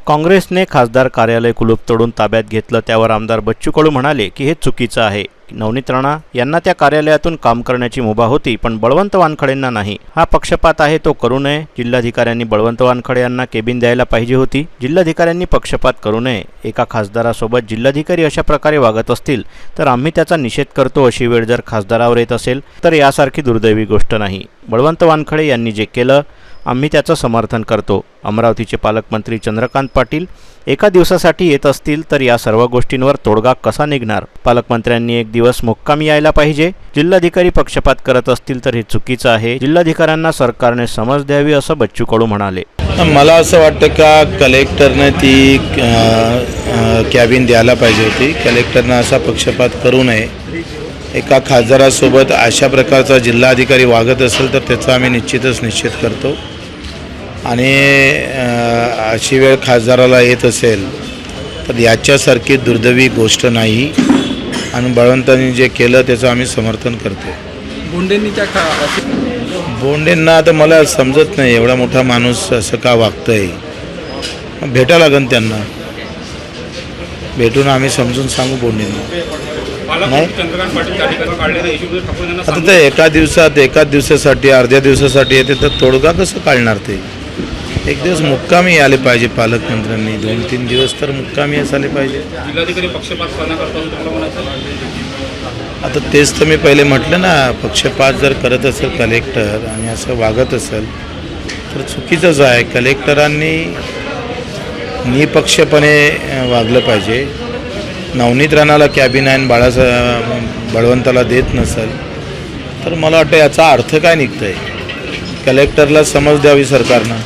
काँग्रेसने खासदार कार्यालय कुलूप तोडून ताब्यात घेतलं, त्यावर आमदार बच्चू कडू म्हणाले की हे चुकीचं आहे। नवनीत राणा यांना त्या कार्यालयातून काम करण्याची मुभा होती, पण बळवंत वानखडेंना नाही। हा पक्षपात आहे, तो करू नये। जिल्हाधिकाऱ्यांनी बळवंत वानखडे यांना केबिन द्यायला पाहिजे होती। जिल्हाधिकाऱ्यांनी पक्षपात करू नये। एका खासदारासोबत जिल्हाधिकारी अशा प्रकारे वागत असतील तर आम्ही त्याचा निषेध करतो। अशी वेळ जर खासदारावर येत असेल तर यासारखी दुर्दैवी गोष्ट नाही। बळवंत वानखडे यांनी जे केलं आम्ही त्याचं समर्थन करतो। अमरावतीचे पालकमंत्री चंद्रकांत पाटील एका दिवसासाठी येत असतील तर या सर्व गोष्टींवर तोडगा कसा निघणार? पालकमंत्र्यांनी एक दिवस मुक्कामी यायला पाहिजे। जिल्हाधिकारी पक्षपात करत असतील तर हे चुकीचं आहे। जिल्हाधिकाऱ्यांना सरकारने समज द्यावी असं बच्चू कडू म्हणाले। मला असं वाटतं का कलेक्टरने ती कॅबिन द्यायला पाहिजे होती। कलेक्टरने असा पक्षपात करू नये। एका खासदारासोबत अशा प्रकारचा जिल्हाधिकारी वागत असेल तर त्याचा आम्ही निश्चितच निषेध करतो आणि अशी वेळ खासदाराला येत असेल तर याच्यासारखी दुर्दैवी गोष्ट नाही आणि बळवंतांनी जे केलं त्याचं आम्ही समर्थन करतो। बोंडेंना आता मला समजत नाही, एवढा मोठा माणूस असं का वागतंय। भेटा लागेल त्यांना, भेटून आम्ही समजून सांगू बोंडेंना। आता ते एका दिवसासाठी अर्ध्या दिवसासाठी येते तर तोडगा कसं काढणार? ते एक दिवस मुक्कामी आले पाहिजे पालकमंत्र्यांनी, 2-3 दिवस तर मुक्कामी असायला पाहिजे। जिल्हाधिकारी पक्षपात आता तेच तर मी पहिले म्हटलं ना, पक्षपात जर करत असेल कलेक्टर आणि असं वागत असेल तर चुकीचंच आहे। कलेक्टरांनी निपक्षपणे वागलं पाहिजे। नवनीत राणाला कॅबिन आहे, बळवंताला देत नसेल तर मला वाटतं याचा अर्थ काय निघतंय? कलेक्टरला समज द्यावी सरकारनं।